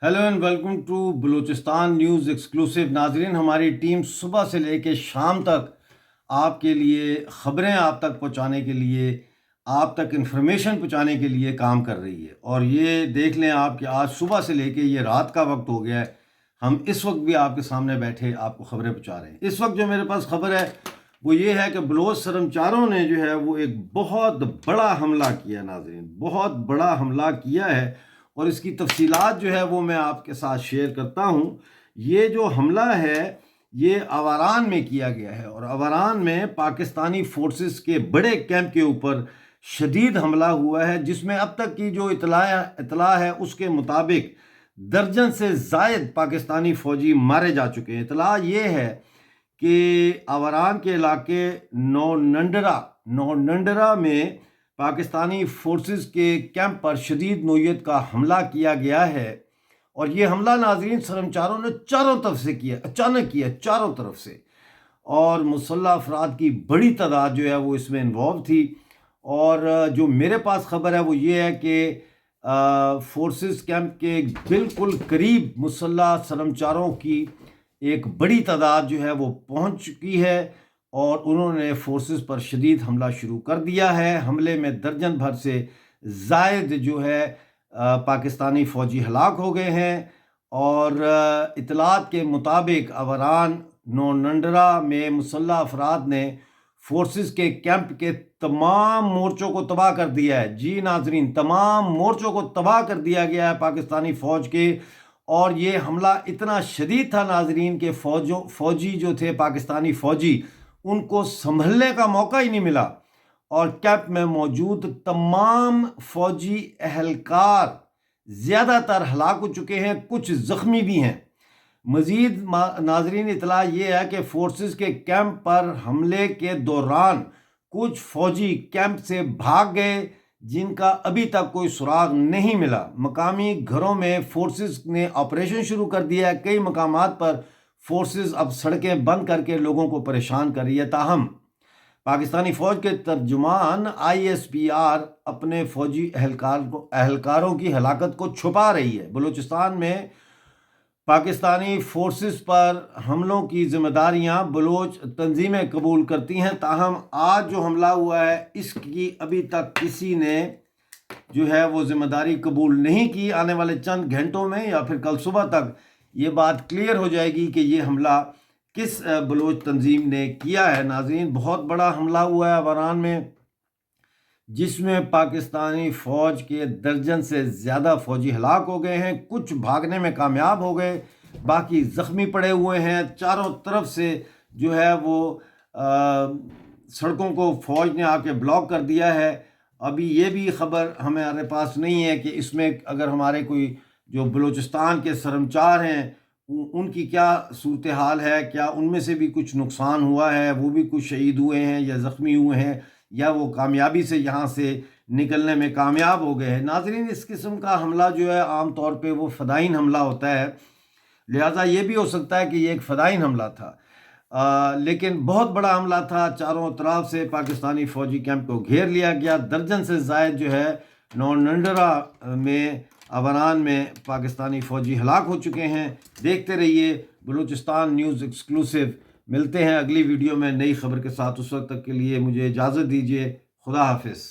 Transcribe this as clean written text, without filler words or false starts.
Hello and welcome to Balochistan news exclusive. नाजरीन, हमारी team सुबह से लेकर शाम तक आपके लिए ख़बरें आप तक पहुंचाने के लिए, आप तक इंफॉर्मेशन पहुंचाने के लिए काम कर रही है। और ये देख लें आप कि आज सुबह से लेकर ये रात का वक्त हो गया है, हम इस वक्त भी आपके सामने बैठे आपको ख़बरें पहुंचा रहे हैं। इस वक्त जो मेरे पास ख़बर है वो ये है कि बलोच शर्मचारों ने जो है वो एक बहुत बड़ा हमला किया। नाजरीन, बहुत बड़ा हमला किया है और इसकी तफसीलात जो है वो मैं आपके साथ शेयर करता हूँ। ये जो हमला है ये अवारान में किया गया है और अवारान में पाकिस्तानी फोर्सेस के बड़े कैंप के ऊपर शदीद हमला हुआ है, जिसमें अब तक की जो इतला है उसके मुताबिक दर्जन से ज़ायद पाकिस्तानी फ़ौजी मारे जा चुके हैं। इतला ये है कि अवारान के इलाके नौनंडरा में पाकिस्तानी फोर्सेस के कैंप पर शदीद नौयत का हमला किया गया है। और ये हमला नाजरीन शर्मचारों ने चारों तरफ से किया, अचानक किया चारों तरफ से, और मुसल्लह अफराद की बड़ी तादाद जो है वो इसमें इन्वॉल्व थी। और जो मेरे पास ख़बर है वो ये है कि फोर्सेस कैंप के बिल्कुल करीब मुसल्लह शर्मचारों की एक बड़ी तादाद जो है वो पहुंच चुकी है और उन्होंने फोर्सेस पर शदीद हमला शुरू कर दिया है। हमले में दर्जन भर से ज़ायद जो है पाकिस्तानी फ़ौजी हलाक हो गए हैं। और इतलात के मुताबिक अवरान नौनंडरा में मुसल्लह अफराद ने फोर्सेस के कैंप के तमाम मोर्चों को तबाह कर दिया है। जी नाजरीन, तमाम मोर्चों को तबाह कर दिया गया है पाकिस्तानी फ़ौज के। और ये हमला इतना शदीद था नाजरीन के फ़ौजी जो थे पाकिस्तानी फ़ौजी, उनको संभलने का मौका ही नहीं मिला और कैंप में मौजूद तमाम फ़ौजी अहलकार ज़्यादातर हलाक हो चुके हैं, कुछ ज़ख्मी भी हैं। मज़ीद नाजरीन इतला ये है कि फोर्सेस के कैंप पर हमले के दौरान कुछ फ़ौजी कैंप से भाग गए जिनका अभी तक कोई सुराग नहीं मिला। मकामी घरों में फोर्सेस ने ऑपरेशन शुरू कर दिया है। कई मकामात पर फोर्सेस अब सड़कें बंद करके लोगों को परेशान कर रही है। ताहम पाकिस्तानी फ़ौज के तर्जुमान ISPR अपने फ़ौजी अहलकारों की हलाकत को छुपा रही है। बलूचिस्तान में पाकिस्तानी फोर्सेस पर हमलों की जिम्मेदारियां बलोच तंजीमें कबूल करती हैं। ताहम आज जो हमला हुआ है इसकी अभी तक किसी ने जो है वो जिम्मेदारी कबूल नहीं की। आने वाले चंद घंटों में या फिर कल सुबह तक ये बात क्लियर हो जाएगी कि ये हमला किस बलोच तंजीम ने किया है। नाज़रीन, बहुत बड़ा हमला हुआ है अवारान में, जिसमें पाकिस्तानी फ़ौज के दर्जन से ज़्यादा फ़ौजी हलाक हो गए हैं। कुछ भागने में कामयाब हो गए, बाकी ज़ख्मी पड़े हुए हैं। चारों तरफ से जो है वो सड़कों को फ़ौज ने आके ब्लॉक कर दिया है। अभी ये भी ख़बर हमारे पास नहीं है कि इसमें अगर हमारे कोई जो बलूचिस्तान के शर्मचार हैं उनकी क्या सूरत हाल है, क्या उनमें से भी कुछ नुकसान हुआ है, वो भी कुछ शहीद हुए हैं या ज़ख्मी हुए हैं, या वो कामयाबी से यहाँ से निकलने में कामयाब हो गए हैं। नाजरीन, इस किस्म का हमला जो है आम तौर पे वो फ़दाइन हमला होता है, लिहाजा ये भी हो सकता है कि ये एक फ़दाइन हमला था। लेकिन बहुत बड़ा हमला था। चारों तरफ से पाकिस्तानी फ़ौजी कैंप को घेर लिया गया। दर्जन से ज़ायद जो है नौनंडरा में अवारान में पाकिस्तानी फ़ौजी हलाक हो चुके हैं। देखते रहिए बलूचिस्तान न्यूज़ एक्सक्लूसिव। मिलते हैं अगली वीडियो में नई खबर के साथ। उस वक्त तक के लिए मुझे इजाज़त दीजिए। खुदा हाफिज़।